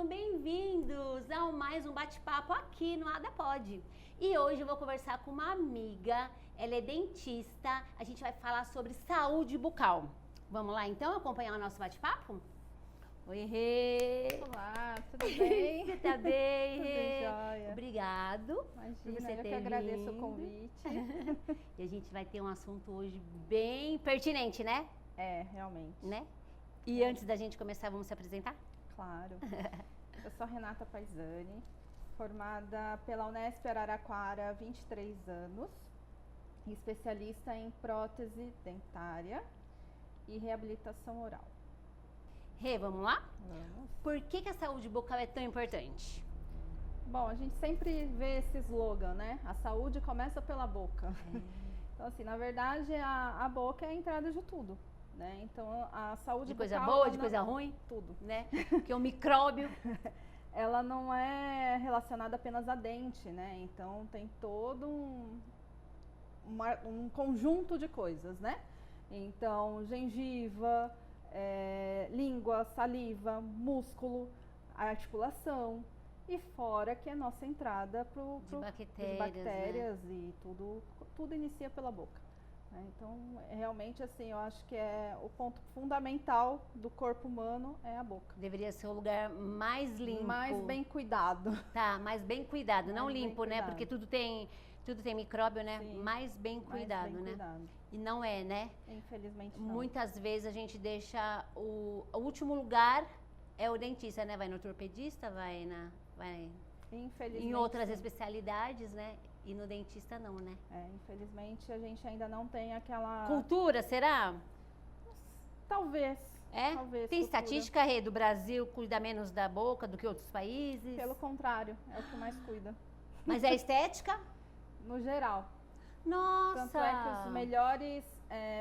sejam bem-vindos a mais um bate-papo aqui no AdaPod. E hoje eu vou conversar com uma amiga, ela é dentista, a gente vai falar sobre saúde bucal. Vamos lá então acompanhar o nosso bate-papo? Oi, Rê! Olá, tudo bem? Você tá bem, Tudo Rê? jóia. Obrigado por Imagina, você eu ter que agradeço o vindo. convite. E a gente vai ter um assunto hoje bem pertinente, né? É, realmente. Né? E antes da gente começar, vamos se apresentar? Claro. Eu sou Renata Paisani, formada pela Unesp Araraquara há 23 anos, especialista em prótese dentária e reabilitação oral. Rê, vamos lá? Vamos. Por que a saúde bucal é tão importante? Bom, a gente sempre vê esse slogan, né? A saúde começa pela boca. Então, assim, na verdade, a boca é a entrada de tudo, né? Então, a saúde De coisa bucal, boa, ela de não- coisa ruim, tudo. né? Porque o micróbio... Ela não é relacionada apenas a dente, né? Então tem todo um conjunto de coisas, né? Então, gengiva, língua, saliva, músculo, articulação e fora que é a nossa entrada para De bactérias, bactérias e tudo inicia pela boca. Né? Então, realmente assim, eu acho que é o ponto fundamental do corpo humano é a boca. Deveria ser o lugar mais limpo. Mais bem cuidado. Tá, mais bem cuidado, não Mais bem limpo, né? cuidado. Porque tudo tem micróbio, né? Sim. Mais bem cuidado, Mais bem né? cuidado. E não é, né? Infelizmente não. Muitas vezes a gente deixa o último lugar é o dentista, né? Vai no ortopedista, vai Infelizmente, em outras sim. especialidades, né? E no dentista não, né? Infelizmente a gente ainda não tem aquela... Cultura, será? Talvez. É? Talvez, Tem cultura. estatística, Rê, do Brasil cuida menos da boca do que outros países? Pelo contrário, é o que mais cuida. Mas é estética? No geral. Nossa! Tanto é que os melhores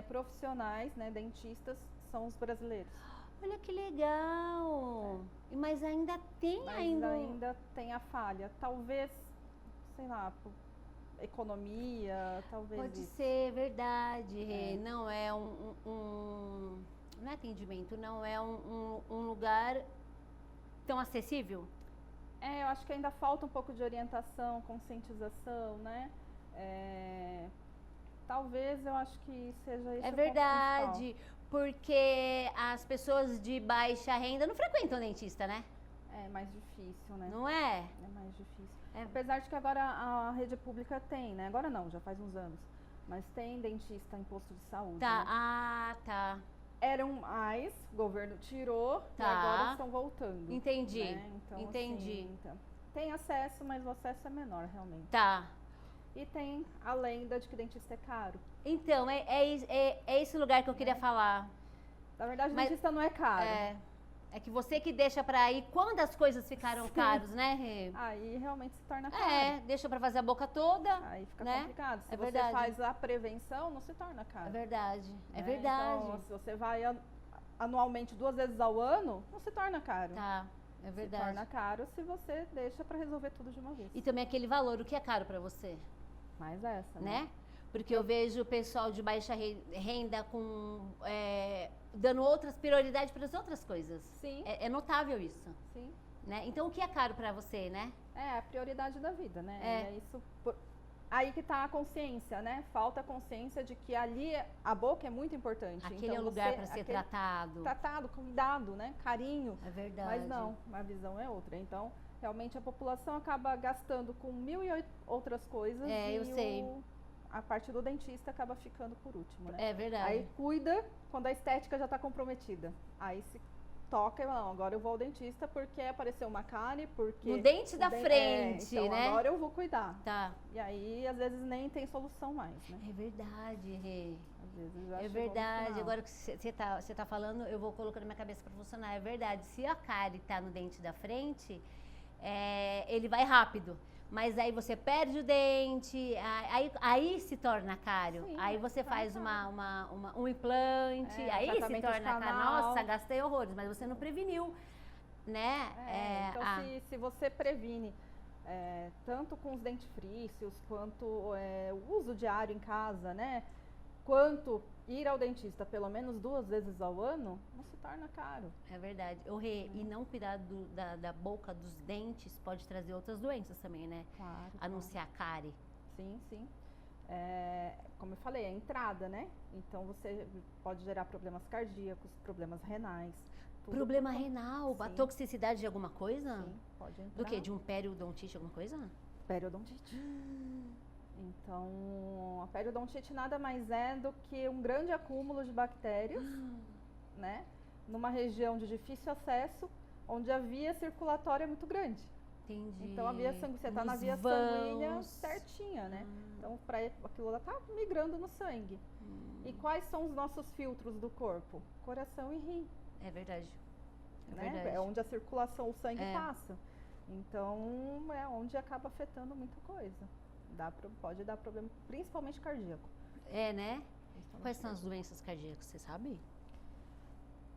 profissionais, né, dentistas, são os brasileiros. Olha que legal! Mas ainda tem Mas ainda... ainda tem a falha. Talvez, sei lá, por economia, talvez Pode isso. ser verdade, Rê. É. Não é não é atendimento, não é um lugar tão acessível. Eu acho que ainda falta um pouco de orientação, conscientização, né? Talvez eu acho que seja isso. É verdade, porque as pessoas de baixa renda não frequentam dentista, né? É mais difícil, né? Não é? É mais difícil. É. Apesar de que agora a rede pública tem, né? Agora não, já faz uns anos. Mas tem dentista em posto de saúde. Tá, Né? ah, tá. Eram mais, o governo tirou e Tá. agora estão voltando. Entendi, Né? Então, entendi. assim, então, tem acesso, mas o acesso é menor, realmente. Tá. E tem a lenda de que dentista é caro. Então, é esse lugar que eu queria falar. Na verdade, Mas- dentista não é caro. É que você que deixa pra ir quando as coisas ficaram Sim. caros, né, Rê? Aí realmente se torna caro. Deixa pra fazer a boca toda. Aí fica né? complicado. Se É você verdade. faz a prevenção, não se torna caro. É verdade, é né? verdade. Então, se você vai anualmente 2 vezes ao ano, não se torna caro. Tá, é Se verdade. torna caro se você deixa pra resolver tudo de uma vez. E também aquele valor, o que é caro pra você, Mais essa, né? Porque eu vejo o pessoal de baixa renda dando outras prioridades para as outras coisas. Sim, É notável isso, sim. né? Então, o que é caro pra você, né? É a prioridade da vida, né? É. E isso, aí que tá a consciência, né? Falta a consciência de que ali a boca é muito importante. Aquele então, é o lugar você- para ser aquele tratado. tratado, cuidado, né? Carinho. É verdade. Mas não, a visão é outra. Então, realmente a população acaba gastando com 1000 outras coisas. É, e eu sei. A parte do dentista acaba ficando por último, né? É verdade. Aí cuida quando a estética já está comprometida. Aí se toca e fala, não, agora eu vou ao dentista porque apareceu uma cárie, porque... No dente da frente, então né? agora eu vou cuidar. Tá. E aí, às vezes, nem tem solução mais, né? É verdade, Rê. Às vezes já É chegou no verdade. final. Agora que você tá falando, eu vou colocando na minha cabeça para funcionar. É verdade. Se a cárie tá no dente da frente, ele vai rápido. Mas aí você perde o dente, aí se torna cário. Sim, aí você tá faz caro. um implante, aí se tratamento de torna cário. canal. Nossa, gastei horrores, mas você não preveniu, né? Então, se você previne tanto com os dentifrícios quanto o uso diário em casa, né? quanto ir ao dentista pelo menos 2 vezes ao ano, não se torna caro. É verdade. E não cuidar da boca, dos dentes, pode trazer outras doenças também, né? Claro. Anunciar cárie. Sim, sim. Como eu falei, é a entrada, né? Então você pode gerar problemas cardíacos, problemas renais. Problema renal, a Sim. toxicidade de alguma coisa? Sim, pode entrar. Do quê? De um periodontite, alguma coisa? Periodontite. Então, a periodontite nada mais é do que um grande acúmulo de bactérias, né? Numa região de difícil acesso, onde a via circulatória é muito grande. Entendi. Então, a via sanguínea, você está na Nos via sanguínea vãos. certinha, né? Então, aquilo lá tá migrando no sangue. E quais são os nossos filtros do corpo? Coração e rim, É verdade. É né? verdade. É onde a circulação, o sangue É. passa. Então, é onde acaba afetando muita coisa. Pode dar problema, principalmente cardíaco. É, né? Principalmente Quais são as doenças cardíacas, você sabe?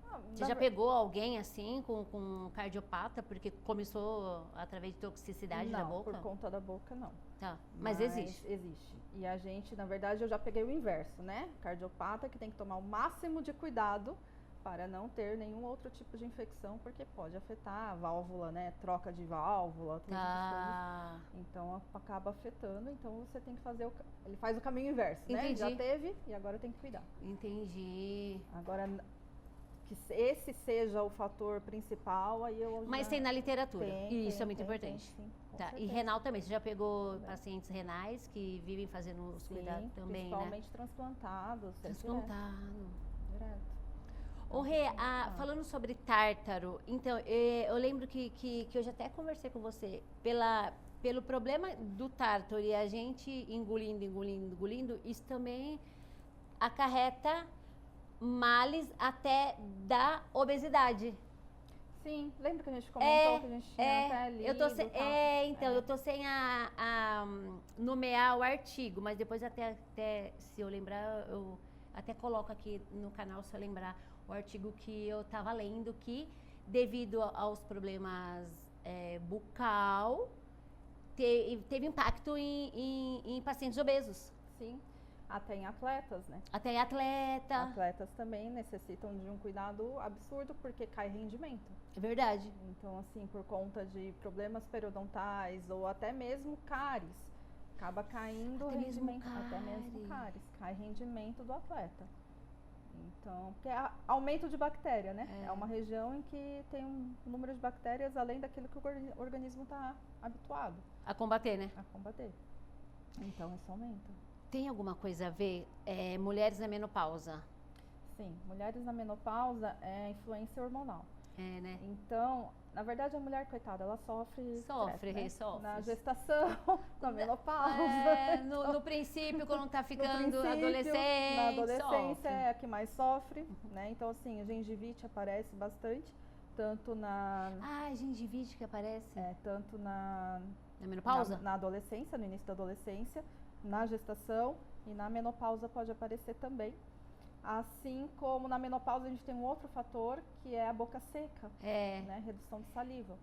cardíaco. Você já pegou alguém assim com cardiopata porque começou através de toxicidade não, da boca? por conta da boca, não. Tá, mas existe. Existe. E a gente, na verdade, eu já peguei o inverso, né? Cardiopata que tem que tomar o máximo de cuidado para não ter nenhum outro tipo de infecção, porque pode afetar a válvula, né? Troca de válvula, todas essas coisas. Tá. Então acaba afetando, então você tem que fazer ele faz o caminho inverso, né? Entendi. Já teve e agora tem que cuidar. Entendi. Agora que esse seja o fator principal, aí eu Mas já... tem na literatura. Tem, e isso é muito tem, importante. sim, com Tá. E certeza. renal também. Você já pegou Também. pacientes renais que vivem fazendo os Sim, cuidados também, né? principalmente transplantados. Transplantado. Direto. Ô Rê, Transplantado. falando sobre tártaro, então, eu lembro que eu já até conversei com você pelo problema do tártaro e a gente engolindo, isso também acarreta males até da obesidade. Sim, lembra que a gente comentou que a gente tinha até lido eu tô sem, e tal? eu tô sem a nomear o artigo, mas depois até se eu lembrar, eu até coloco aqui no canal se eu lembrar o artigo que eu tava lendo que devido aos problemas bucal teve impacto em pacientes obesos, Sim, até em atletas, né? até em atleta. Atletas também necessitam de um cuidado absurdo porque cai rendimento. É verdade. Então, assim, por conta de problemas periodontais ou até mesmo cáries, acaba caindo Até mesmo rendimento, até mesmo cárie. cáries, cai rendimento do atleta. Então, porque é aumento de bactéria, né? É uma região em que tem um número de bactérias além daquilo que o organismo está habituado A combater, né? a combater. Então, isso aumenta. Tem alguma coisa a ver? Mulheres na menopausa. Sim, mulheres na menopausa é influência hormonal. É, né? Então, na verdade, a mulher, coitada, ela sofre Sofre, estresse, né? sofre. Na gestação, na menopausa. No princípio, quando tá No ficando princípio, adolescente, na adolescência sofre. é a que mais sofre, né? Então, assim, a gengivite aparece bastante, tanto na Gengivite que aparece tanto na menopausa? na adolescência, no início da adolescência, na gestação e na menopausa pode aparecer também. Assim como na menopausa a gente tem um outro fator que é a boca seca, né? Redução de saliva.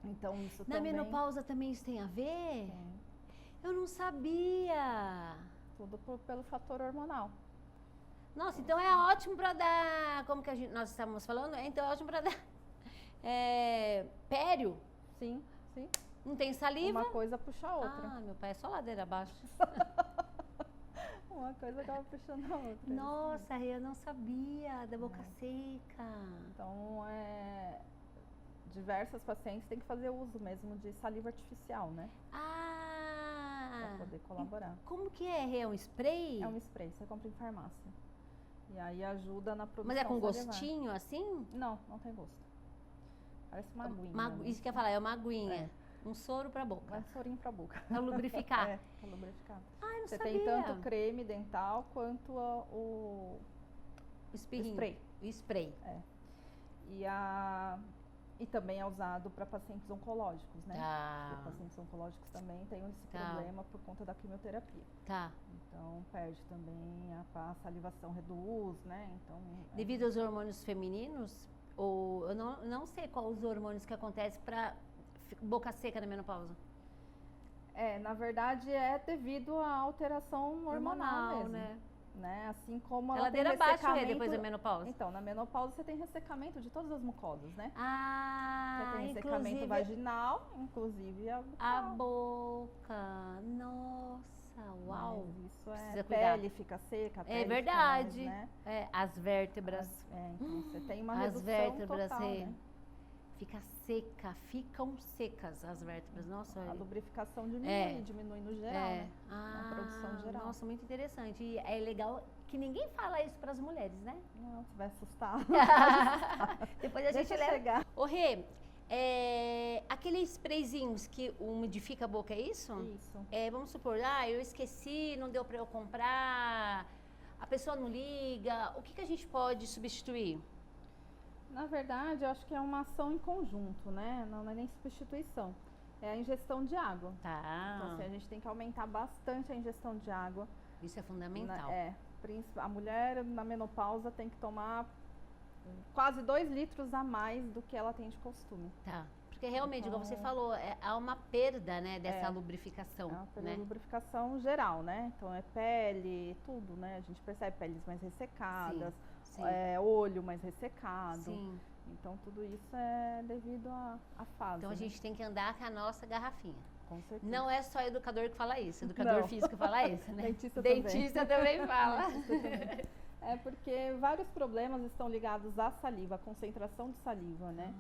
Então isso Na também menopausa também isso tem a ver? tem Eu não sabia. tudo pelo fator hormonal. Nossa, então é ótimo pra dar, como que nós estávamos falando? Então é ótimo pra dar pério. Sim, sim. Não tem saliva? Uma coisa puxa a outra. Ah, meu pai é só ladeira abaixo. Uma coisa acaba puxando a outra. Nossa, eu não sabia da boca seca. Então, diversas pacientes têm que fazer uso mesmo de saliva artificial, né? Para poder colaborar. Como que é? É um spray? É um spray, você compra em farmácia. E aí ajuda na produção Mas é com salivar. gostinho assim? Não, não tem gosto. Parece uma aguinha. né? Isso que eu ia falar, é uma aguinha. Um soro pra boca. Vai sorinho pra boca. Pra lubrificar. Pra lubrificar. Ai, não Você sabia. tem tanto creme dental quanto o Espirrinho. spray. O spray. E também é usado para pacientes oncológicos, né? Tá. Porque pacientes oncológicos também têm esse Tá. problema por conta da quimioterapia. Tá. Então, perde também a salivação reduz, né? Então, Devido aos hormônios femininos, ou eu não sei quais os hormônios que acontecem pra boca seca na menopausa. na verdade é devido à alteração hormonal mesmo, né? né? Assim como A ela tem ladeira abaixo, ressecamento... depois da menopausa. Então, na menopausa você tem ressecamento de todas as mucosas, né? Ah, Você tem ressecamento inclusive vaginal, inclusive a a bucal. boca. Nossa, uau. Mas isso Precisa é, cuidar. pele fica seca, a É pele fica verdade. mais, né? É, as vértebras. Então você tem uma As redução vértebras total, né? fica seca, ficam secas as vértebras. Nossa, A lubrificação diminui, É. diminui no geral, né? Ah, produção geral. Nossa, muito interessante. E é legal que ninguém fala isso para as mulheres, né? Não, você vai assustar. Depois a gente Deixa leva. chegar. Ô, Rê, aqueles sprayzinhos que umidifica a boca, é isso? Isso. Vamos supor, eu esqueci, não deu para eu comprar, a pessoa não liga. O que a gente pode substituir? Na verdade, eu acho que é uma ação em conjunto, né? Não é nem substituição. É a ingestão de água. Tá. Então, assim, a gente tem que aumentar bastante a ingestão de água. Isso é fundamental. A mulher na menopausa tem que tomar quase 2 litros a mais do que ela tem de costume. Tá. Porque realmente, Então, igual você falou, há uma perda, né, dessa lubrificação, É uma perda né? de lubrificação geral, né? Então é pele, tudo, né? A gente percebe peles mais ressecadas, Sim. olho mais ressecado. Sim. Então tudo isso é devido à fase. Então a né? gente tem que andar com a nossa garrafinha. Com certeza. Não é só educador que fala isso, educador Não. físico fala isso, né? Dentista também fala. Dentista também. É porque vários problemas estão ligados à saliva, à concentração de saliva, né?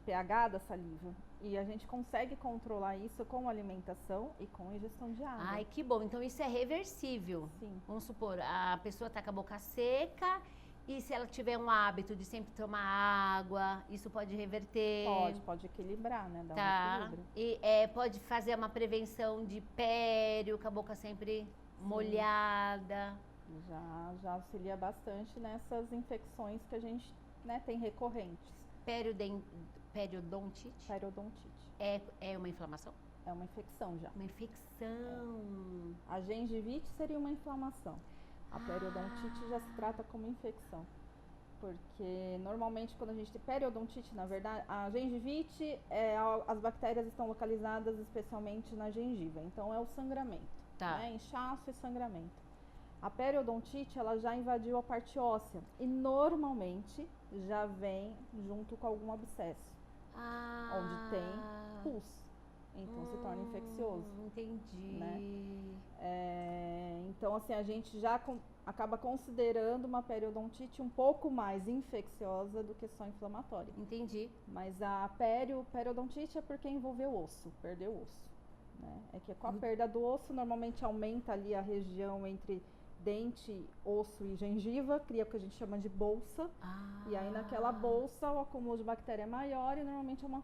pH da saliva. E a gente consegue controlar isso com alimentação e com ingestão de água. Ai, que bom. Então isso é reversível. Sim. Vamos supor, a pessoa tá com a boca seca e se ela tiver um hábito de sempre tomar água, isso pode reverter. Pode equilibrar, né? Dar um Tá. equilíbrio. E pode fazer uma prevenção de pério, com a boca sempre molhada. Já auxilia bastante nessas infecções que a gente, né, tem recorrentes. Periodontite Periodontite. é uma inflamação? É uma infecção já. Uma infecção. A gengivite seria uma inflamação. A periodontite já se trata como infecção. Porque normalmente quando a gente tem periodontite, na verdade, a gengivite, as bactérias estão localizadas especialmente na gengiva. Então é o sangramento, Tá. né? Inchaço e sangramento. A periodontite, ela já invadiu a parte óssea e normalmente já vem junto com algum abscesso, onde tem pus. Então se torna infeccioso. Entendi. Né? Então assim, a gente já acaba considerando uma periodontite um pouco mais infecciosa do que só inflamatória. Entendi. Mas a periodontite é porque envolveu o osso, perdeu o osso. Né? É que com a perda do osso, normalmente aumenta ali a região entre dente, osso e gengiva, cria o que a gente chama de bolsa. E aí naquela bolsa o acúmulo de bactéria é maior e normalmente é uma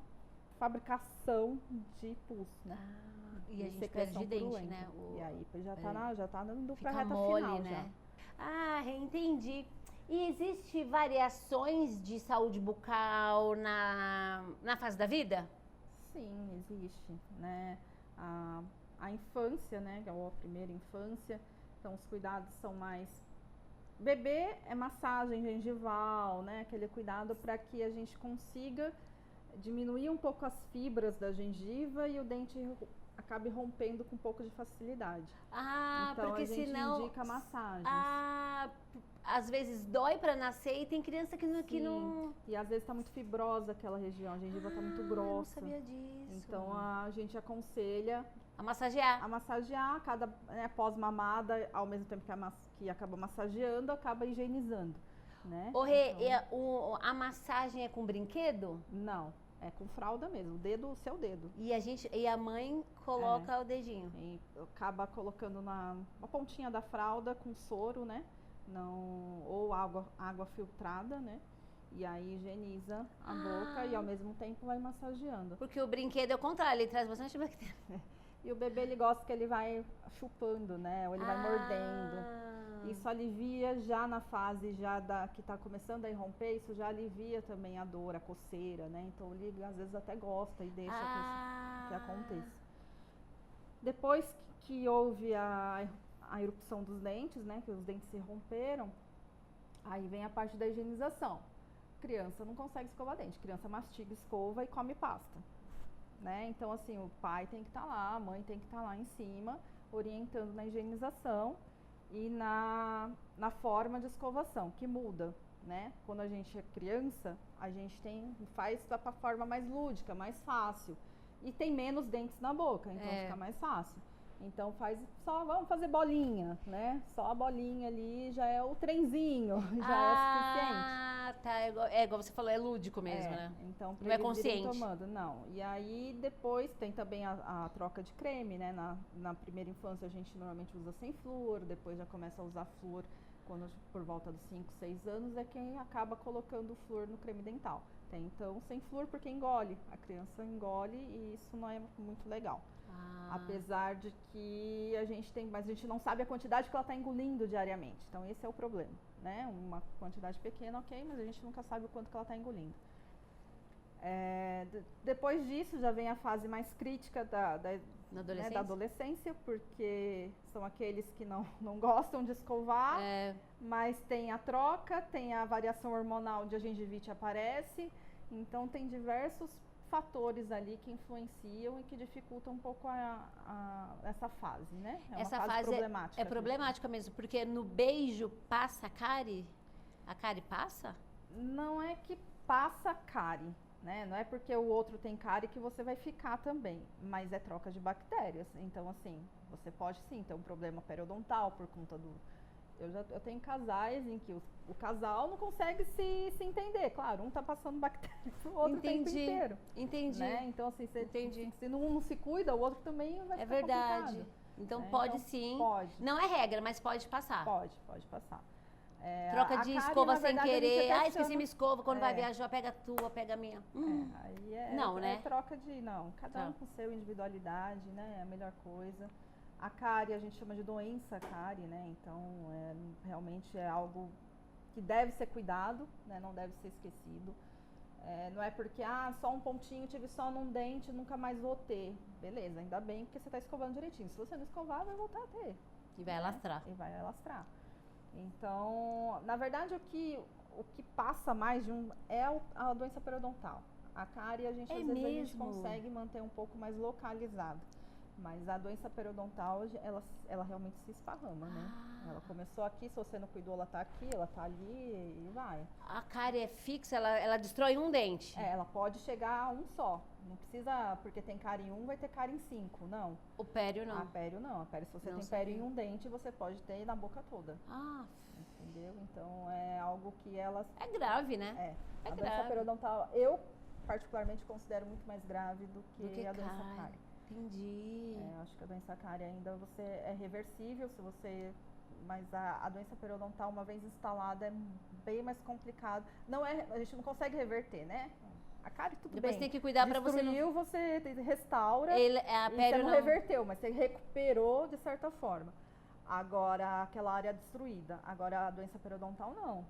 fabricação de pus, né? E a gente secreção perde dente, purulenta. né? E aí já tá dando pra Fica reta mole, final né? já. Entendi. E existe variações de saúde bucal na fase da vida? Sim, existe, né? A infância, né? Que é a primeira infância, então os cuidados são mais... Bebê é massagem gengival, né? Aquele cuidado para que a gente consiga diminuir um pouco as fibras da gengiva e o dente acabe rompendo com um pouco de facilidade. Então porque a gente senão... indica massagens. Às vezes dói para nascer e tem criança que não... E às vezes tá muito fibrosa aquela região, a gengiva tá muito grossa. Eu não sabia disso. Então a gente aconselha a massagear. A massagear, pós-mamada, ao mesmo tempo que acaba massageando, acaba higienizando, né? Rê, a massagem é com brinquedo? Não, é com fralda mesmo, o seu dedo. E a mãe coloca o dedinho? E acaba colocando na pontinha da fralda com soro, né? Ou água filtrada, né? E aí higieniza a boca e ao mesmo tempo vai massageando. Porque o brinquedo é o contrário, ele traz bastante bactéria. E o bebê, ele gosta que ele vai chupando, né? Ou ele vai mordendo. Isso alivia já na fase que tá começando a irromper, isso já alivia também a dor, a coceira, né? Então ele às vezes até gosta e deixa que aconteça. Depois que houve a erupção dos dentes, né? Que os dentes se romperam, aí vem a parte da higienização. Criança não consegue escovar dente, criança mastiga, escova e come pasta. Né? Então, assim, o pai tem que estar lá, a mãe tem que estar lá em cima, orientando na higienização e na forma de escovação, que muda, né? Quando a gente é criança, a gente faz da forma mais lúdica, mais fácil. E tem menos dentes na boca, então fica mais fácil. Então vamos fazer bolinha, né? Só a bolinha ali já é o trenzinho, já é suficiente. Ah, tá. Igual você falou, é lúdico mesmo, né? Então, não é consciente. Tomando, não. E aí depois tem também a troca de creme, né? Na primeira infância a gente normalmente usa sem flúor, depois já começa a usar flúor por volta dos 5, 6 anos, é quem acaba colocando o flúor no creme dental. Tem então sem flúor porque engole, a criança engole e isso não é muito legal. Apesar de que mas a gente não sabe a quantidade que ela está engolindo diariamente. Então esse é o problema, né? Uma quantidade pequena, ok, mas a gente nunca sabe o quanto que ela está engolindo. Depois disso já vem a fase mais crítica da adolescência, porque são aqueles que não gostam de escovar, mas tem a troca, tem a variação hormonal onde a gengivite aparece, então tem diversos fatores ali que influenciam e que dificultam um pouco essa fase, né? Essa uma fase problemática. É problemática mesmo, porque no beijo passa a cárie? A cárie passa? Não é que passa a cárie, né? Não é porque o outro tem cárie que você vai ficar também, mas é troca de bactérias. Então, assim, você pode sim ter um problema periodontal por conta do... Eu tenho casais em que o casal não consegue se entender. Claro, um tá passando bactéria pro outro o tempo inteiro. Entendi. Né? Então, assim, se um não se cuida, o outro também vai ficar verdade. complicado. Então, pode então, sim. Pode. Não é regra, mas pode passar. Pode passar. Troca de escova sem querer. Esqueci minha escova. Quando vai viajar, pega a tua, pega a minha. Aí não, né? Troca de... Não, cada um com seu individualidade, né? É a melhor coisa. A cárie, a gente chama de doença cárie, né? Então, realmente é algo que deve ser cuidado, né? Não deve ser esquecido. Não é porque, só um pontinho, tive só num dente, nunca mais vou ter. Beleza, ainda bem, porque você está escovando direitinho. Se você não escovar, vai voltar a ter. E vai alastrar. E vai alastrar. Então, na verdade, o que passa mais é a doença periodontal. A cárie, às vezes, a gente consegue manter um pouco mais localizado. Mas a doença periodontal, ela realmente se esparrama, né? Ela começou aqui, se você não cuidou, ela tá aqui, ela tá ali e vai. A cárie é fixa, ela destrói um dente? Ela pode chegar a um só. Não precisa, porque tem cárie em um, vai ter cárie em 5, não. O pério não? A pério não. A pério, se você tem pério em um dente, você pode ter na boca toda. Entendeu? Então, é algo que elas... É grave, né? A doença periodontal, eu particularmente considero muito mais grave do que a doença cárie. Entendi. Acho que a doença cárie ainda é reversível, mas a doença periodontal, uma vez instalada, é bem mais complicado. A gente não consegue reverter, né? A cárie tudo Depois bem. Tem que cuidar para você não... você restaura a pério você não reverteu, mas você recuperou de certa forma. Agora, aquela área destruída. Agora, a doença periodontal, não.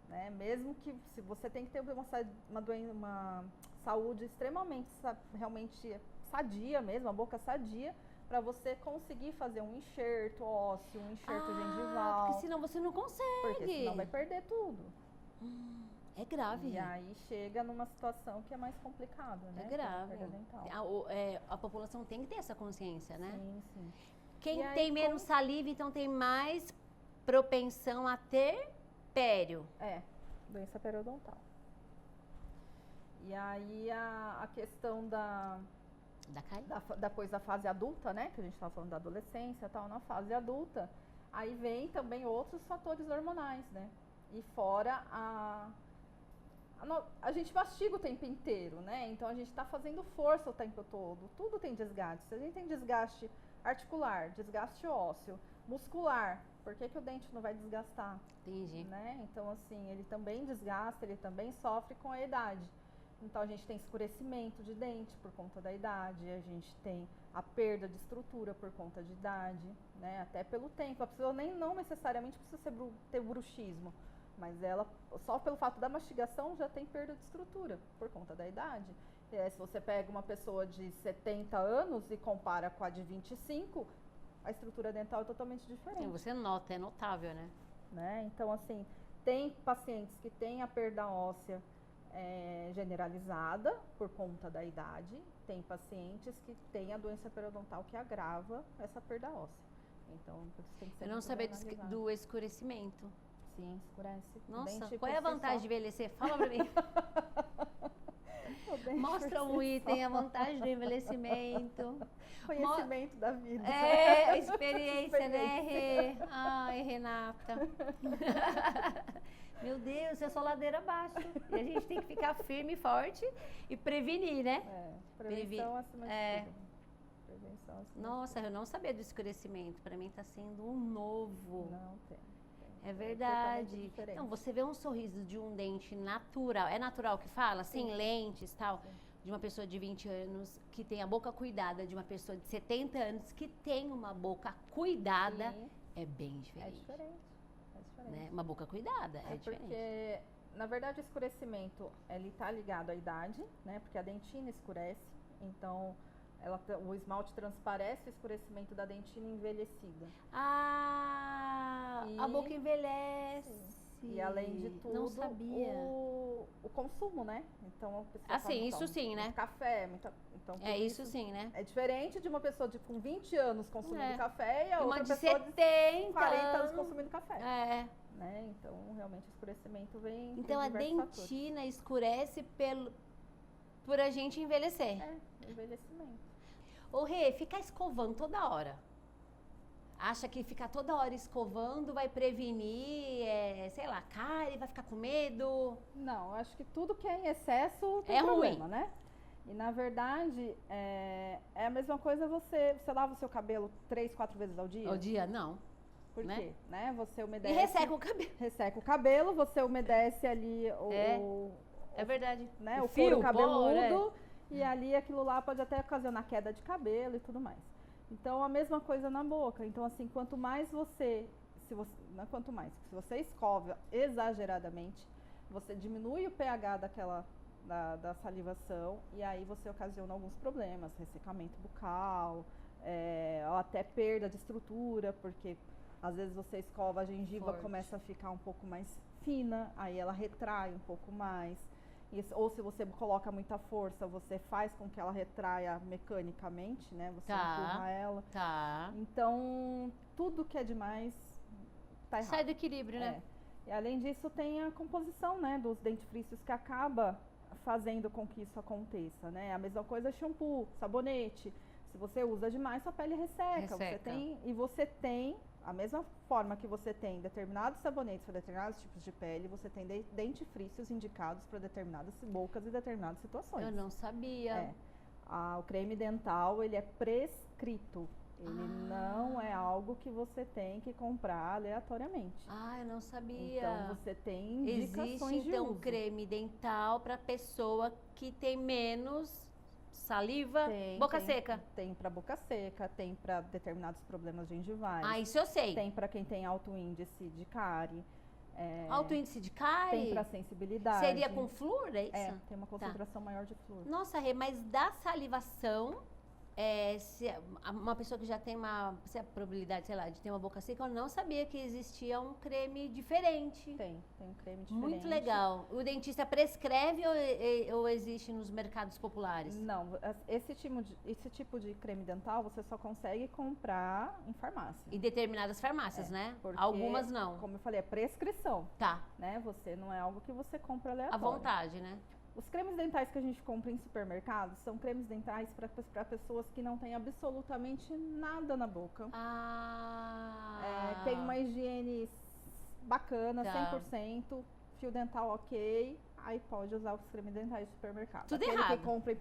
Né? Mesmo que se você tem que ter uma saúde extremamente, realmente sadia mesmo, a boca sadia, para você conseguir fazer um enxerto ósseo, um enxerto gengival. Porque senão você não consegue. Porque senão vai perder tudo. É grave. E aí chega numa situação que é mais complicada, né? É grave. A população tem que ter essa consciência, né? Sim. Quem tem menos saliva, então tem mais propensão a ter pério. Doença periodontal. E aí a questão depois da fase adulta, né? Que a gente estava falando da adolescência e tal, na fase adulta, aí vem também outros fatores hormonais, né? E fora a gente mastiga o tempo inteiro, né? Então a gente está fazendo força o tempo todo, tudo tem desgaste. Se a gente tem desgaste articular, desgaste ósseo, muscular, por que o dente não vai desgastar? Entendi. Né? Então, assim, ele também desgasta, ele também sofre com a idade. Então, a gente tem escurecimento de dente por conta da idade, a gente tem a perda de estrutura por conta de idade, né? Até pelo tempo. A pessoa não necessariamente precisa ter bruxismo, mas ela, só pelo fato da mastigação, já tem perda de estrutura por conta da idade. Se você pega uma pessoa de 70 anos e compara com a de 25, a estrutura dental é totalmente diferente. Você nota, é notável, né? Então, assim, tem pacientes que têm a perda óssea generalizada por conta da idade, tem pacientes que têm a doença periodontal que agrava essa perda óssea. Então, por isso tem que ser Eu não muito sabia bem analisado. do escurecimento. Sim, escurece. O Nossa, dente qual é a por si vantagem de só- envelhecer? Fala pra mim. o dente Mostra por um si item, só. a vantagem do envelhecimento. Conhecimento da vida. É, experiência, né, Rê? Ai, Renata. Meu Deus, é só ladeira abaixo. E a gente tem que ficar firme e forte e prevenir, né? É, prevenção acima de É. tudo. Prevenção acima de Nossa, eu não sabia do escurecimento. Pra mim tá sendo um novo. tudo. Não tem. É totalmente verdade. diferente. Então, você vê um sorriso de um dente natural. É natural que fala? Sem Sim. lentes e tal. Sim. De uma pessoa de 20 anos que tem a boca cuidada, de uma pessoa de 70 anos que tem uma boca cuidada. Sim, É bem é diferente. diferente. É diferente. Né? Uma boca cuidada é diferente. Porque, na verdade, o escurecimento, ele tá ligado à idade, né? Porque a dentina escurece, então o esmalte transparece o escurecimento da dentina envelhecida. Ah, a E- boca envelhece. E além de tudo, Não sabia. o consumo, né? Então a pessoa Ah, sim, toma isso sim, né? muito café, então É tudo isso sim, né? é diferente de uma pessoa com 20 anos consumindo É. café e a E uma outra de pessoa de 70 40 anos anos. consumindo café. É. Né? Então, realmente, o escurecimento vem Então por a diversos fatores. dentina escurece por a gente envelhecer. É, envelhecimento. Ô Rê, ficar escovando toda hora. Acha que ficar toda hora escovando vai prevenir, sei lá, cárie, vai ficar com medo? Não, eu acho que tudo que é em excesso tem É ruim. problema, né? E na verdade, é a mesma coisa você lava o seu cabelo 3, 4 vezes ao dia? Ao dia, não. Por né? quê? Né? Você E umedece. resseca o cabelo. Resseca o cabelo, você umedece ali É. o É verdade. né, o fio, couro cabeludo, pó, e ali aquilo lá pode até ocasionar queda de cabelo e tudo mais. Então a mesma coisa na boca. Então assim, quanto mais não é quanto mais, se você escova exageradamente, você diminui o pH da salivação e aí você ocasiona alguns problemas, ressecamento bucal, ou até perda de estrutura, porque às vezes você escova a gengiva, Forte. começa a ficar um pouco mais fina, aí ela retrai um pouco mais. Ou se você coloca muita força, você faz com que ela retraia mecanicamente, né? Você Tá. empurra ela. Tá. Então, tudo que é demais tá errado. Sai do equilíbrio, né? É. E além disso, tem a composição, né, dos dentifrícios que acaba fazendo com que isso aconteça, né? A mesma coisa é shampoo, sabonete. Se você usa demais, sua pele resseca. Resseca. Você tem a mesma forma que você tem determinados sabonetes para determinados tipos de pele, você tem dentifrícios indicados para determinadas bocas e determinadas situações. Eu não sabia. É. O creme dental, ele é prescrito. Ele não é algo que você tem que comprar aleatoriamente. Ah, eu não sabia. Então você tem indicações Existe de então uso. creme dental para pessoa que tem menos saliva, boca seca. Tem para boca seca, tem para determinados problemas gengivais. Ah, isso eu sei. Tem para quem tem alto índice de cárie. Alto índice de cárie? Tem para sensibilidade. Seria com flúor, é isso? É, tem uma concentração maior de flúor. Nossa, Rê, mas da salivação, se uma pessoa que já tem se a probabilidade, sei lá, de ter uma boca seca, eu não sabia que existia um creme diferente. Tem um creme diferente. Muito legal. O dentista prescreve ou existe nos mercados populares? Não, esse tipo de creme dental você só consegue comprar em farmácia. Em determinadas farmácias, né? Porque, Algumas não. Como eu falei, é prescrição, Tá. né? Você não é algo que você compra À aleatório. vontade, né? Os cremes dentais que a gente compra em supermercados são cremes dentais para pessoas que não têm absolutamente nada na boca. Ah. Tem uma higiene bacana, Tá. 100%, fio dental ok, aí pode usar os cremes dentais de supermercado. Tudo Aquele errado. que compra em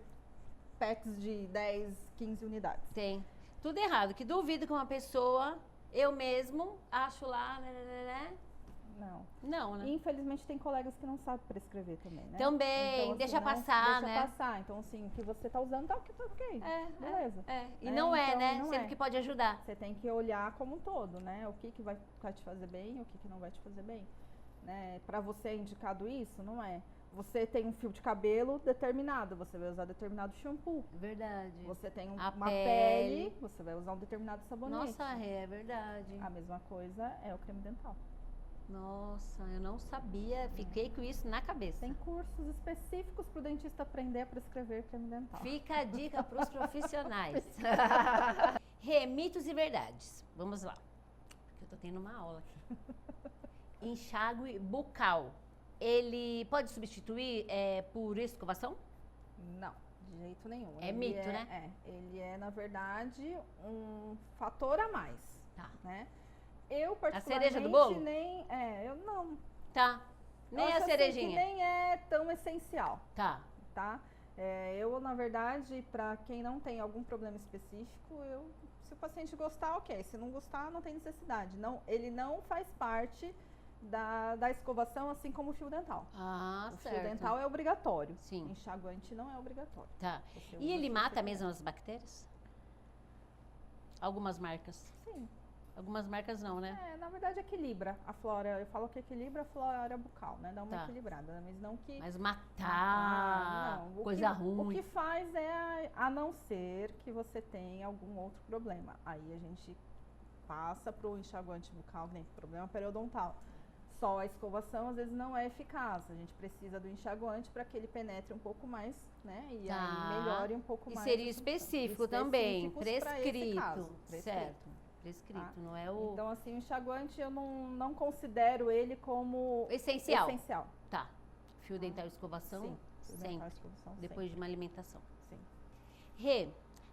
packs de 10, 15 unidades. Tem. Tudo errado. Que duvido que uma pessoa, eu mesmo, acho lá, né? Não. Não, né? Infelizmente tem colegas que não sabem prescrever também, né? Também, Então, deixa não, passar, né? Deixa passar. Então, assim, o que você tá usando tá ok. Beleza. E É, não é, então, né? não Sempre é. que pode ajudar. Você tem que olhar como um todo, né? O que vai te fazer bem, o que não vai te fazer bem. Né? Pra você é indicado isso, não é? Você tem um fio de cabelo determinado, você vai usar determinado shampoo. Verdade. Você tem A uma pele. pele, você vai usar um determinado sabonete. Nossa, é verdade. A mesma coisa é o creme dental. Nossa, eu não sabia. Fiquei com isso na cabeça. Tem cursos específicos para o dentista aprender a prescrever creme dental. Fica a dica para os profissionais. Rê, mitos e verdades. Vamos lá. Porque eu tô tendo uma aula aqui. Enxágue bucal. Ele pode substituir por escovação? Não, de jeito nenhum. É mito, né? Ele é, na verdade, um fator a mais, Tá. né? Eu, particularmente, cereja do bolo? eu não. Tá. Nem Eu a acho, assim, cerejinha. que nem é tão essencial, Tá. tá? Eu, na verdade, para quem não tem algum problema específico, se o paciente gostar, ok. Se não gostar, não tem necessidade. Não, ele não faz parte da escovação, assim como o fio dental. Ah, O certo. fio dental é obrigatório. Sim. Enxaguante não é obrigatório. Tá. Você E usa ele se mata você mesmo as bactérias? Algumas marcas. Sim. Algumas marcas não, né? Na verdade equilibra a flora. Eu falo que equilibra a flora bucal, né? Dá uma Tá. equilibrada, mas não que Mas matar, não. coisa O ruim. que faz é a não ser que você tenha algum outro problema. Aí a gente passa pro enxaguante bucal, nem problema periodontal. Só a escovação às vezes não é eficaz. A gente precisa do enxaguante para que ele penetre um pouco mais, né? E Tá. aí melhore um pouco E mais. seria a função. específico também, Específicos pra esse prescrito. caso, prescrito. Certo, prescrito, Tá. não é o Então, assim, o enxaguante eu não considero ele como essencial. essencial. Tá. Fio dental e escovação, Sim. Fio dental, sempre, escovação, depois de uma alimentação. Sim. Rê,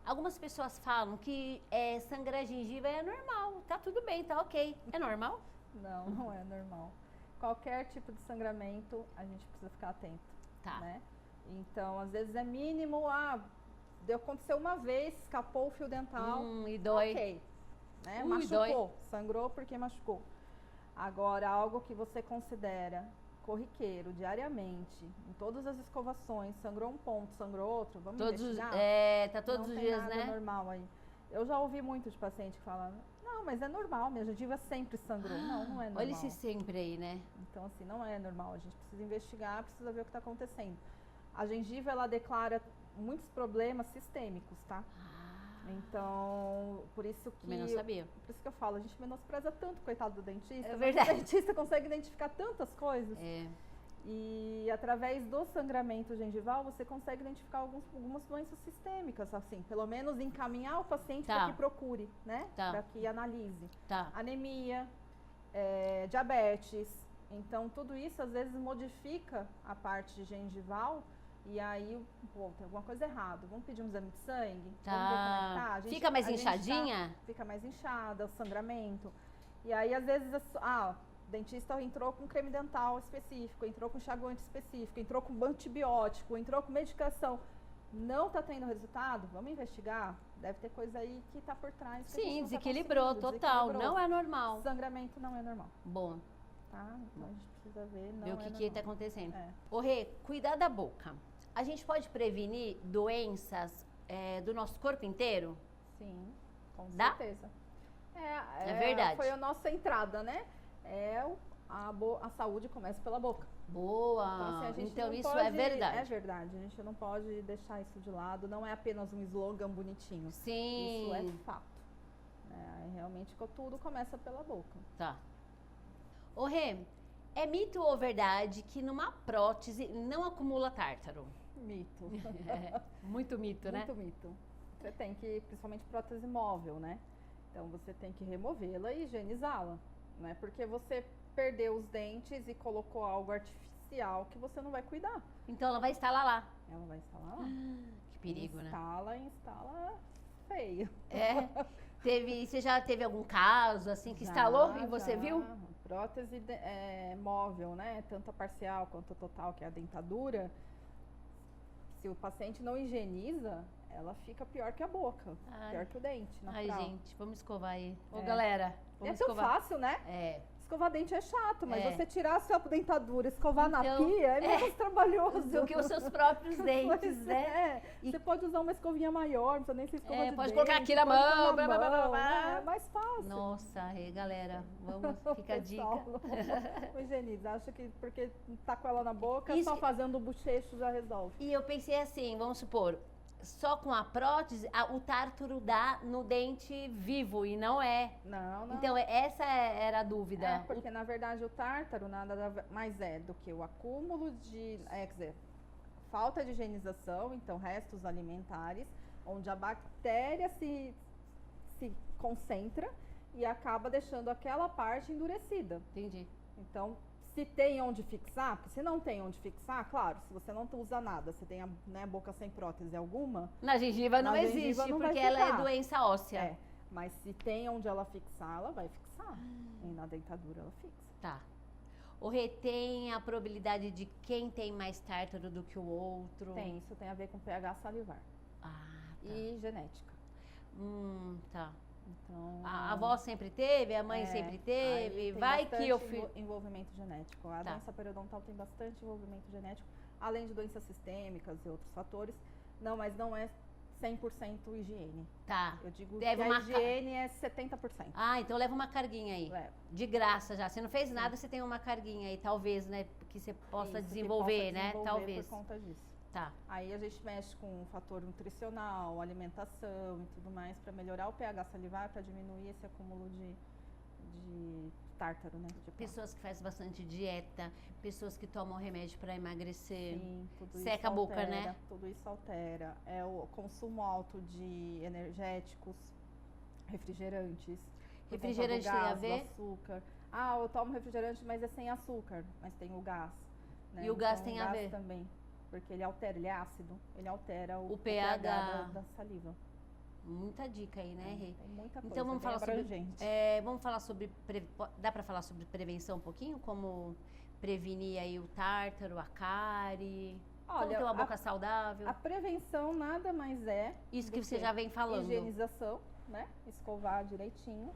algumas pessoas falam que sangrar gengiva é normal, tá tudo bem, tá ok. É normal? Não, não é normal. Qualquer tipo de sangramento, a gente precisa ficar atento, Tá. né? Então, às vezes é mínimo, aconteceu uma vez, escapou o fio dental, E dói. ok, né? Ui, Machucou, dói. sangrou porque machucou. Agora, algo que você considera corriqueiro, diariamente, em todas as escovações, sangrou um ponto, sangrou outro, vamos investigar? Tá todos não os tem dias, nada né? normal aí. Eu já ouvi muito de paciente que fala, não, mas é normal, minha gengiva sempre sangrou. Não é normal. Olha esse sempre aí, né? Então, assim, não é normal. A gente precisa investigar, precisa ver o que está acontecendo. A gengiva, ela declara muitos problemas sistêmicos, tá? Então, por isso que... Também não sabia. Por isso que eu falo, a gente menospreza tanto, coitado do dentista. É mas verdade. O dentista consegue identificar tantas coisas. É. E através do sangramento gengival, você consegue identificar algumas doenças sistêmicas, assim, pelo menos encaminhar o paciente Tá. para que procure, né? Tá. Para que analise. Tá. Anemia, diabetes. Então, tudo isso às vezes modifica a parte gengival e aí, pô, tem alguma coisa errada. Vamos pedir um exame de sangue? Vamos ver como é que tá? A gente- Fica mais a gente inchadinha? fica mais inchada, o sangramento. E aí, às vezes, o dentista entrou com creme dental específico, entrou com enxaguante específico, entrou com antibiótico, entrou com medicação. Não tá tendo resultado? Vamos investigar? Deve ter coisa aí que tá por trás. Que a gente Sim, não tá desequilibrou conseguindo, total. desequilibrou. Não é normal. Sangramento não é normal, Bom, tá? Então a gente precisa ver, não ver o é que normal. tá acontecendo. É. Ô Rê, cuidar da boca. A gente pode prevenir doenças do nosso corpo inteiro? Sim, com Dá? certeza. É verdade. Foi a nossa entrada, né? A saúde começa pela boca. Boa! Então, assim, a gente Então não isso pode, é verdade. É verdade, a gente não pode deixar isso de lado, não é apenas um slogan bonitinho. Sim. Isso é fato. Realmente tudo começa pela boca. Tá. Ô Rê, é mito ou verdade que numa prótese não acumula tártaro? Mito. Muito mito, né? Muito mito. Você tem que, principalmente prótese móvel, né? Então você tem que removê-la e higienizá-la. Não é porque você perdeu os dentes e colocou algo artificial que você não vai cuidar. Então ela vai instalar lá. Ela vai instalar lá. Que perigo, né? Instala feio. Você já teve algum caso assim que instalou e você Já. viu? Prótese móvel, né? Tanto a parcial quanto a total, que é a dentadura. Se o paciente não higieniza, ela fica pior que a boca, Ai. pior que o dente. Ai, natural. gente, vamos escovar aí. Ô, É. galera, É vamos tão escovar. fácil, né? É. Escovar dente é chato, mas É. você tirar a sua dentadura, escovar na Então, pia é menos trabalhoso. Do que os seus próprios dentes, Pois né? é. E- Você pode usar uma escovinha maior, não precisa nem ser escova de pode dente. colocar aqui na pode pôr mão, na blá, blá, blá, blá, mão, blá. É mais fácil. Nossa, aí, galera, vamos, fica a dica. Pessoal, não higieniza, acha que porque tá com ela na boca, Isso- só fazendo o bochecho já resolve. E eu pensei assim, vamos supor, só com a prótese, o tártaro dá no dente vivo e não é. Não. Então, essa era a dúvida. Porque na verdade o tártaro nada mais é do que o acúmulo de, quer dizer, falta de higienização, então restos alimentares, onde a bactéria se se concentra e acaba deixando aquela parte endurecida. Entendi. Então, se tem onde fixar, porque se não tem onde fixar, claro, se você não usa nada, você tem a boca sem prótese alguma, Na gengiva não Na gengiva existe, não vai porque ela é ficar. doença óssea. é. Mas se tem onde ela fixar, ela vai fixar. E na dentadura ela fixa. Tá. O Rê, tem a probabilidade de quem tem mais tártaro do que o outro? Tem, isso tem a ver com pH salivar Ah, tá. e genética. Tá. Então, A avó sempre teve, a mãe sempre aí teve, tem vai que bastante eu filho... envolvimento genético. A Tá. doença periodontal tem bastante envolvimento genético, além de doenças sistêmicas e outros fatores. Não, mas não é 100% higiene. Tá. Eu digo Leva que uma a higiene é 70%. Ah, então leva uma carguinha aí. Leva. De graça já. Você não fez nada, você tem uma carguinha aí, talvez, né? Que você possa Isso, que desenvolver, possa né? desenvolver Talvez. por conta disso. Tá. Aí a gente mexe com o fator nutricional, alimentação e tudo mais para melhorar o pH salivar, para diminuir esse acúmulo de tártaro, né? De pó. Pessoas que fazem bastante dieta, pessoas que tomam remédio para emagrecer. Sim, tudo Seca isso a boca, altera, né? Tudo isso altera. É o consumo alto de energéticos, refrigerantes. por conta do Refrigerante tem a gás, do ver? açúcar. Ah, eu tomo refrigerante, mas é sem açúcar, mas tem o gás. Né? E o gás Então, tem a ver? também, porque ele altera, ele é ácido, ele altera o pH da saliva. Muita dica aí, né, Rê? Tem muita coisa, Então vamos bem falar sobre. abrangente. Vamos falar sobre. Dá para falar sobre prevenção um pouquinho? Como prevenir aí o tártaro, a cárie? Como Olha, ter uma boca saudável? A prevenção nada mais é Isso do que você já vem falando. higienização, né? Escovar direitinho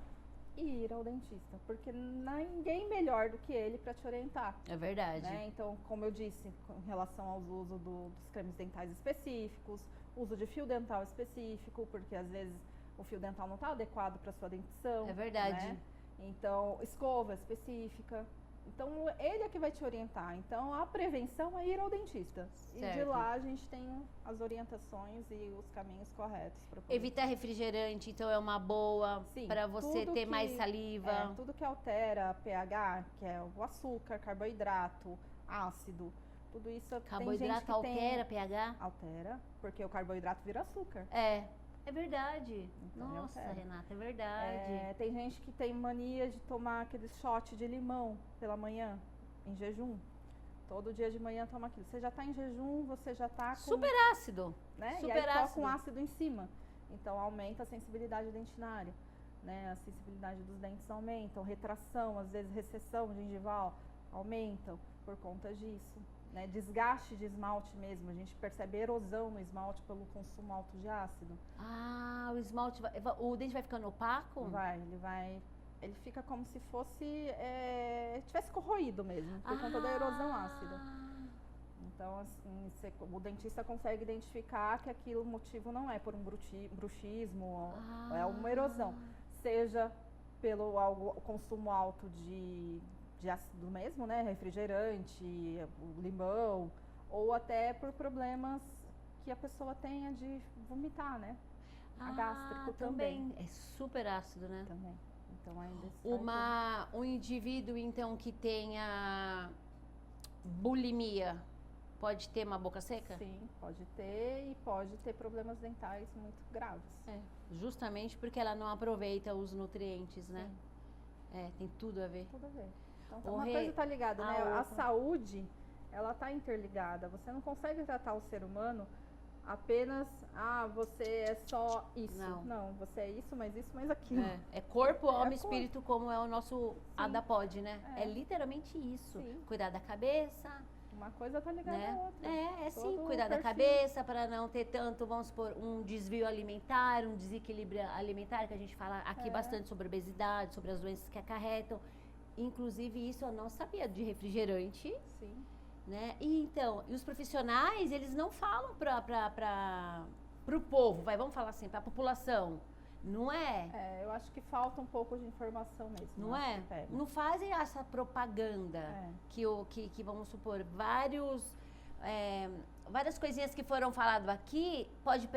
e ir ao dentista, porque ninguém melhor do que ele para te orientar. É verdade. Né? Então, como eu disse, em relação ao uso dos cremes dentais específicos, uso de fio dental específico, porque às vezes o fio dental não está adequado para sua dentição. É verdade. Né? Então, escova específica. Então, ele é que vai te orientar. Então, a prevenção é ir ao dentista. E de Certo. lá a gente tem as orientações e os caminhos corretos para poder. Evitar refrigerante, então é uma boa Sim, para você tudo ter que- mais saliva. Tudo que altera pH, que é o açúcar, carboidrato, ácido, tudo isso tem gente Carboidrato que altera tem, pH? altera, porque o carboidrato vira açúcar. É verdade. Então, ele Nossa, altera. Renata, é verdade. Tem gente que tem mania de tomar aquele shot de limão pela manhã, em jejum. Todo dia de manhã toma aquilo. Você já está em jejum, você já está com... Super ácido. né? super e aí toca ácido. um ácido em cima. Então aumenta a sensibilidade dentinária, né? A sensibilidade dos dentes aumentam, retração, às vezes recessão gengival aumentam por conta disso. Né? Desgaste de esmalte mesmo, a gente percebe erosão no esmalte pelo consumo alto de ácido. Ah, o esmalte, o dente vai ficando opaco? Ele fica como se fosse, tivesse corroído mesmo, por conta da erosão ácida. Então, assim, o dentista consegue identificar que aquilo, o motivo não é por um bruxismo, é uma erosão. Seja pelo consumo alto de ácido mesmo, né, refrigerante, o limão, ou até por problemas que a pessoa tenha de vomitar, né? Gástrico também. É super ácido, né? Também. Então, ainda Um indivíduo, então, que tenha bulimia, pode ter uma boca seca? Sim, pode ter e pode ter problemas dentais muito graves. Justamente porque ela não aproveita os nutrientes, né? Sim. Tem tudo a ver. Tudo a ver. Então, O uma Rê, coisa está ligada, né? a A outra. saúde, ela está interligada. Você não consegue tratar o ser humano apenas, você é só isso. Não, você é isso, mais aquilo. É corpo, alma e corpo. espírito, como é o nosso ADAPOD, né? É. É literalmente isso. Sim. Cuidar da cabeça, Uma coisa está ligada né? à outra. Sim, Todo cuidar da perfil. cabeça para não ter tanto, vamos supor, um desvio alimentar, um desequilíbrio alimentar, que a gente fala aqui bastante sobre obesidade, sobre as doenças que acarretam. Inclusive, isso eu não sabia de refrigerante, Sim. né? E então, os profissionais, eles não falam para o povo, vamos falar assim, para a população. Não é? Eu acho que falta um pouco de informação mesmo. Não acho é? que pega. Não fazem essa propaganda que vamos supor, várias coisinhas que foram faladas aqui pode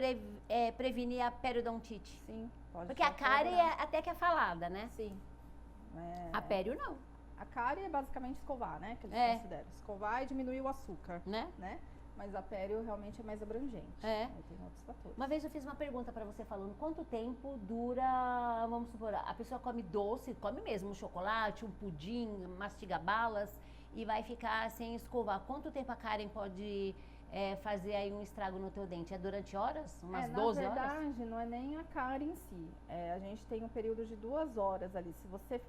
prevenir a periodontite. Sim, pode Porque a ser cárie colateral. até que é falada, né? Sim. A pério não, A cárie é basicamente escovar, né? Que eles É. consideram. Escovar e diminuir o açúcar, né? né? mas a pério realmente é mais abrangente. É. Aí tem outros fatores. Uma vez eu fiz uma pergunta pra você falando quanto tempo dura, vamos supor, a pessoa come doce, come mesmo um chocolate, um pudim, mastiga balas e vai ficar sem escovar. Quanto tempo a Karen pode fazer aí um estrago no teu dente? É durante horas? Umas 12 horas? Na verdade, não é nem a cárie em si. A gente tem um período de 2 horas ali. Se você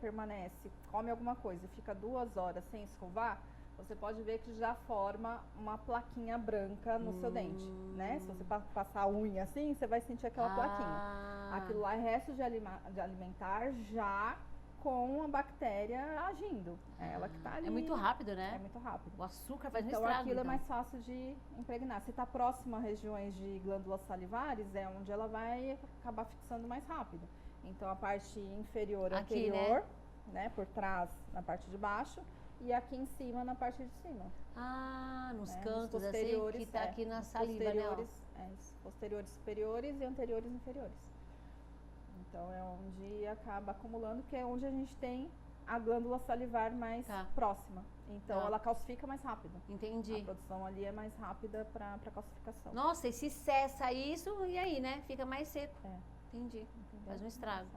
permanece, come alguma coisa e fica 2 horas sem escovar, você pode ver que já forma uma plaquinha branca no seu dente, né? Se você passar a unha assim, você vai sentir aquela plaquinha. Aquilo lá é resto de alimentar já com a bactéria agindo. É ela que tá ali. É muito rápido, né? É muito rápido. O açúcar faz um Então estrago. aquilo é mais fácil de impregnar. Se está próximo a regiões de glândulas salivares, é onde ela vai acabar fixando mais rápido. Então a parte inferior Aqui, anterior, né, por trás, na parte de baixo, e aqui em cima, na parte de cima. Ah, nos Né, cantos nos assim, que tá aqui na nos saliva, né? ó. posteriores superiores e anteriores inferiores. Então é onde acaba acumulando, que é onde a gente tem a glândula salivar mais próxima. Então ela calcifica mais rápido. Entendi. A produção ali é mais rápida para calcificação. Nossa, e se cessa isso, e aí, né? Fica mais seco. Entendi. Entendeu? Faz um estrago.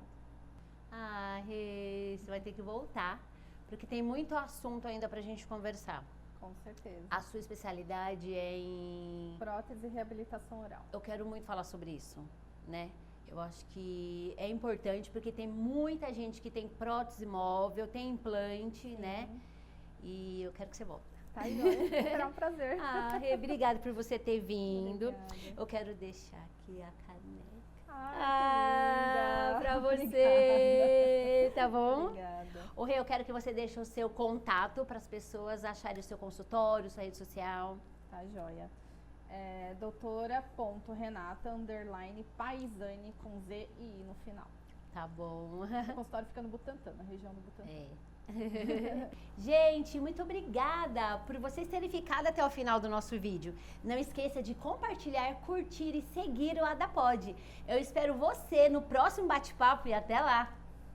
Ah, Rê, você vai ter que voltar, porque tem muito assunto ainda pra gente conversar. Com certeza. A sua especialidade é em... Prótese e reabilitação oral. Eu quero muito falar sobre isso, né? Eu acho que é importante porque tem muita gente que tem prótese móvel, tem implante, né? E eu quero que você volte. Tá aí, olha, será um prazer. Ah, Rê, obrigada por você ter vindo. Obrigada. Eu quero deixar aqui a caneca. Ai, que linda. Pra você, tá bom? Obrigada. Ô, Rê, eu quero que você deixe o seu contato para as pessoas acharem o seu consultório, sua rede social. Tá joia. doutora.renata_paisani com Z e I no final. Tá bom. O consultório fica no Butantã, na região do Butantã. Gente, muito obrigada por vocês terem ficado até o final do nosso vídeo. Não esqueça de compartilhar, curtir e seguir o AdaPod. Eu espero você no próximo bate-papo e até lá!